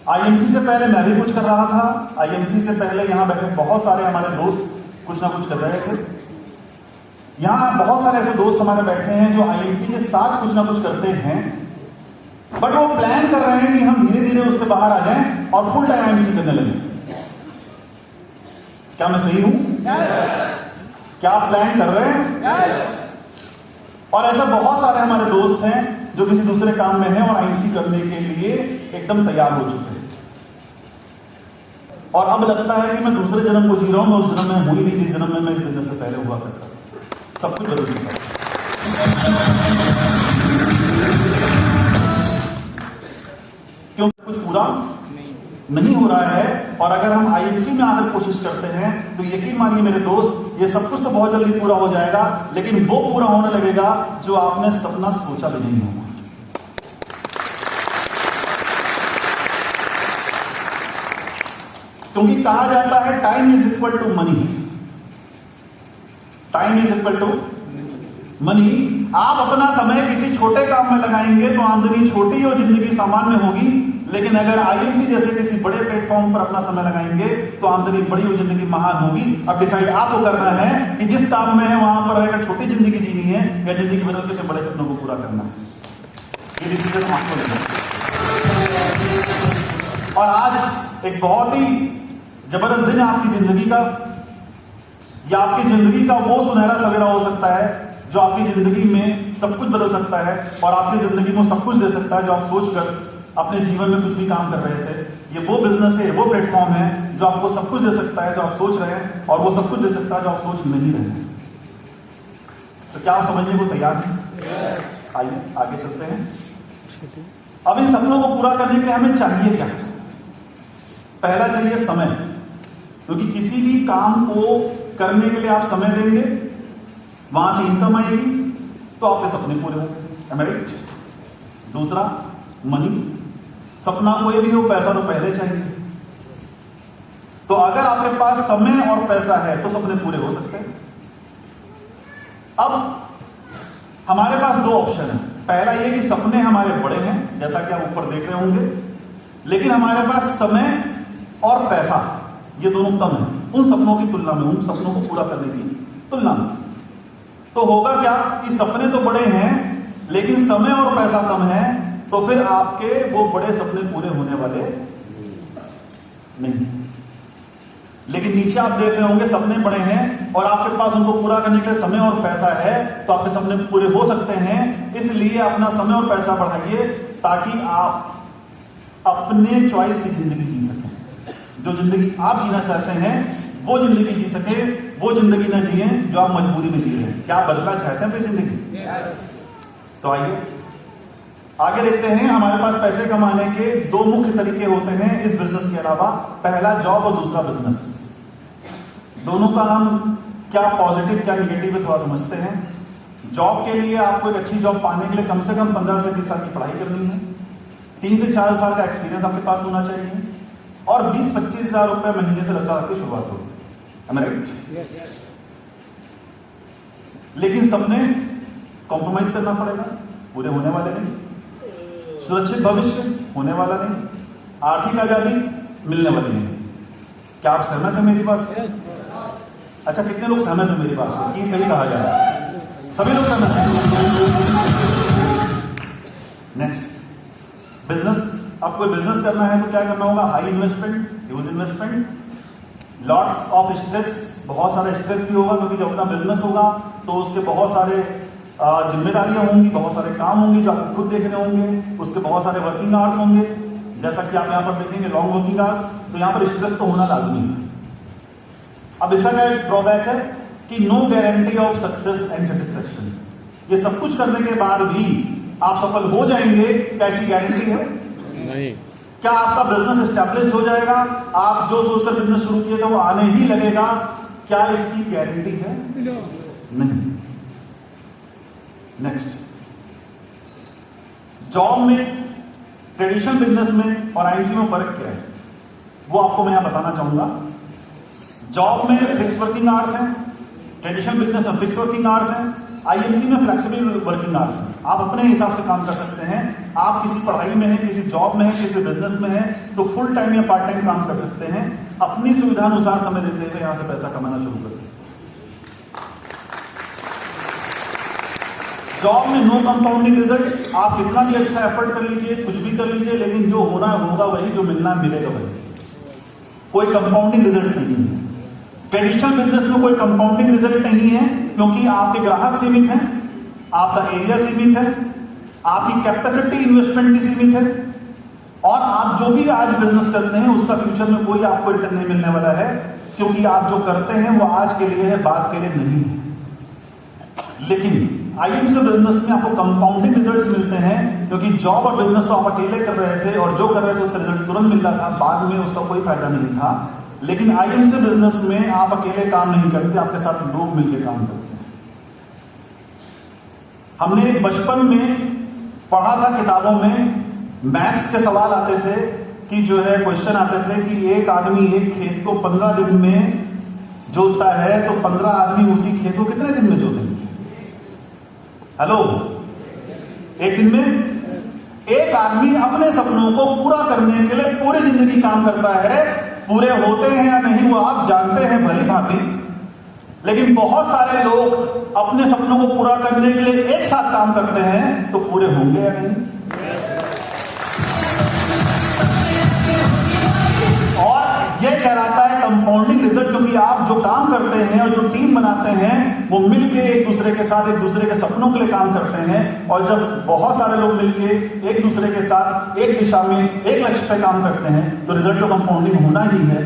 IMC से पहले मैं भी कुछ कर रहा था। आईएमसी से पहले यहां बैठे बहुत सारे हमारे दोस्त कुछ ना कुछ कर रहे थे। यहां बहुत सारे ऐसे दोस्त हमारे बैठे हैं जो आईएमसी के साथ कुछ ना कुछ करते हैं, बट वो प्लान कर रहे हैं कि हम धीरे धीरे उससे बाहर आ जाएं और फुल टाइम आईएमसी करने लगे। क्या मैं सही हूं? क्या आप प्लान कर रहे हैं? और ऐसे बहुत सारे हमारे दोस्त हैं जो किसी दूसरे काम में हैं और आईएमसी करने के लिए एकदम तैयार हो चुके हैं। और अब लगता है कि मैं दूसरे जन्म को जी रहा हूं, मैं उस जन्म में हुई नहीं जिस जन्म में मैं इस बिजनेस से पहले हुआ करता था। सब कुछ बदल चुका है। क्यों कुछ पूरा नहीं हो रहा है। और अगर हम आईएमसी में आकर कोशिश करते हैं तो यकीन मानिए मेरे दोस्त, ये सब कुछ तो बहुत जल्दी पूरा हो जाएगा, लेकिन वो पूरा होने लगेगा जो आपने सपना सोचा भी नहीं होगा। क्योंकि कहा जाता है time is equal to money. Time is equal to money. आप अपना समय किसी छोटे काम में लगाएंगे तो आमदनी छोटी और जिंदगी सामान्य होगी, लेकिन अगर आईएमसी जैसे किसी बड़े प्लेटफॉर्म पर अपना समय लगाएंगे तो आमदनी बड़ी और जिंदगी महान होगी। अब डिसाइड आपको करना है कि जिस काम में है वहां पर रहकर छोटी जिंदगी जीनी है या जिंदगी बदल के बड़े सपनों को पूरा करना है। ये डिसीजन आपको लेना है। और आज एक बहुत ही जबरदस्त दिन है आपकी जिंदगी का, या आपकी जिंदगी का वो सुनहरा सवेरा हो सकता है जो आपकी जिंदगी में सब कुछ बदल सकता है और आपकी जिंदगी में सब कुछ दे सकता है जो आप सोचकर अपने जीवन में कुछ भी काम कर रहे थे। ये वो बिजनेस है, वो प्लेटफॉर्म है जो आपको सब कुछ दे सकता है जो आप सोच रहे हैं, और वो सब कुछ दे सकता है जो आप सोच नहीं रहे हैं। तो क्या आप समझने को तैयार हैं? आइए आगे चलते हैं। अब इन सपनों को पूरा करने के लिए हमें चाहिए क्या? पहला चाहिए समय, क्योंकि किसी भी काम को करने के लिए आप समय देंगे, वहां से इनकम आएगी तो आपके सपने पूरे होंगे। Am I right? दूसरा मनी। सपना कोई भी हो, पैसा तो पहले चाहिए। तो अगर आपके पास समय और पैसा है तो सपने पूरे हो सकते हैं। अब हमारे पास दो ऑप्शन है। पहला यह कि सपने हमारे बड़े हैं, जैसा कि आप ऊपर देख रहे होंगे, लेकिन हमारे पास समय और पैसा ये दोनों कम है उन सपनों की तुलना में, उन सपनों को पूरा करने की तुलना में। तो होगा क्या कि सपने तो बड़े हैं लेकिन समय और पैसा कम है, तो फिर आपके वो बड़े सपने पूरे होने वाले नहीं। लेकिन नीचे आप देख रहे होंगे सपने बड़े हैं और आपके पास उनको पूरा करने के लिए समय और पैसा है, तो आपके सपने पूरे हो सकते हैं। इसलिए अपना समय और पैसा बढ़ाइए ताकि आप अपने चॉइस की जिंदगी जी सकें। जो जिंदगी आप जीना चाहते हैं वो जिंदगी जी सके, वो जिंदगी ना जिए जो आप मजबूरी में जी रहे हैं। क्या आप बदलना चाहते हैं अपनी जिंदगी? तो आइए आगे देखते हैं। हमारे पास पैसे कमाने के दो मुख्य तरीके होते हैं इस बिजनेस के अलावा। पहला जॉब और दूसरा बिजनेस। दोनों का हम क्या पॉजिटिव क्या निगेटिव है थोड़ा समझते हैं। जॉब के लिए आपको एक अच्छी जॉब पाने के लिए कम से कम 15 से 20 साल की पढ़ाई करनी है, 3 से 4 साल का एक्सपीरियंस आपके पास होना चाहिए, और 20-25 हजार रुपए महीने से लगता आपकी शुरुआत होगी। Am I right? Yes. लेकिन सबने कॉम्प्रोमाइज करना पड़ेगा, पूरे होने वाले नहीं। सुरक्षित भविष्य होने वाला नहीं, आर्थिक आजादी मिलने वाली नहीं। क्या आप सहमत हैं मेरी बात से? अच्छा, कितने लोग सहमत हैं मेरी बात से कि सही कहा जाए? सभी लोग सहमत हैं। Next, business. आपको बिजनेस करना है तो क्या करना होगा? High investment, huge investment, lots of stress. बहुत सारे स्ट्रेस भी होगा क्योंकि जब अपना बिजनेस होगा तो उसके बहुत सारे जिम्मेदारियां होंगी, बहुत सारे काम होंगे जो आपको खुद देखने होंगे, उसके बहुत सारे वर्किंग आवर्स होंगे, जैसा कि आप यहाँ पर देखेंगे लॉन्ग वर्किंग आवर्स। तो यहाँ पर स्ट्रेस तो होना लाजमी है। अब इसका क्या ड्रॉबैक है कि no guarantee of success and satisfaction. ये सब कुछ करने के बाद भी आप सफल हो जाएंगे, क्या ऐसी गारंटी है? नहीं। क्या आपका बिजनेस एस्टैब्लिश्ड हो जाएगा? आप जो सोचकर बिजनेस शुरू किए थे वो आने ही लगेगा? क्या इसकी गारंटी है? नहीं। नेक्स्ट, जॉब में, ट्रेडिशनल बिजनेस में और आईएमसी में फर्क क्या है वो आपको मैं यहां बताना चाहूंगा। जॉब में फिक्स वर्किंग आवर्स हैं, ट्रेडिशनल बिजनेस में फिक्स वर्किंग आवर्स हैं, आईएमसी में फ्लेक्सिबल वर्किंग आवर्स हैं। आप अपने हिसाब से काम कर सकते हैं। आप किसी पढ़ाई में हैं, किसी जॉब में हैं, किसी बिजनेस में हैं, तो फुल टाइम या पार्ट टाइम काम कर सकते हैं। अपनी सुविधा अनुसार समय देते हुए यहां से पैसा कमाना शुरू कर सकते हैं। जॉब में नो कंपाउंडिंग रिजल्ट। आप कितना भी अच्छा एफर्ट कर लीजिए, कुछ भी कर लीजिए, लेकिन जो होना होगा वही, जो मिलना मिलेगा वही। कोई कंपाउंडिंग रिजल्ट नहीं है। ट्रेडिशनल बिजनेस में कोई कंपाउंडिंग रिजल्ट नहीं है, क्योंकि आपके ग्राहक सीमित हैं, आपका एरिया सीमित है, आपकी कैपेसिटी इन्वेस्टमेंट की सीमित है, और आप जो भी आज बिजनेस करते हैं उसका फ्यूचर में कोई आपको रिटर्न नहीं मिलने वाला है, क्योंकि आप जो करते हैं वो आज के लिए है, बाद के लिए नहीं है। लेकिन आईएमसी बिजनेस में आपको कंपाउंडिंग रिजल्ट्स मिलते हैं, क्योंकि जॉब और बिजनेस तो आप अकेले कर रहे थे, और जो कर रहे थे उसका रिजल्ट तुरंत मिल रहा था, बाद में उसका कोई फायदा नहीं था। लेकिन आईएमसी बिजनेस में आप अकेले काम नहीं करते, आपके साथ लोग मिलकर काम करते हैं। हमने बचपन में पढ़ा था किताबों में, मैथ्स के सवाल आते थे कि जो है क्वेश्चन आते थे कि एक आदमी एक खेत को 15 दिन में जोतता है, तो 15 आदमी उसी खेत को कितने दिन में जोतेंगे? हेलो, एक दिन में? एक आदमी अपने सपनों को पूरा करने के लिए पूरी जिंदगी काम करता है। पूरे होते हैं या नहीं वो आप जानते हैं भली भांति, लेकिन बहुत सारे लोग अपने सपनों को पूरा करने के लिए एक साथ काम करते हैं, तो पूरे होंगे या नहीं? और यह कहलाता है कंपाउंडिंग रिजल्ट, क्योंकि आप जो काम करते हैं और जो टीम बनाते हैं वो मिलके एक दूसरे के साथ, एक दूसरे के सपनों के लिए काम करते हैं। और जब बहुत सारे लोग मिलके एक दूसरे के साथ एक दिशा में एक लक्ष्य पे काम करते हैं, तो रिजल्ट तो कंपाउंडिंग होना ही है।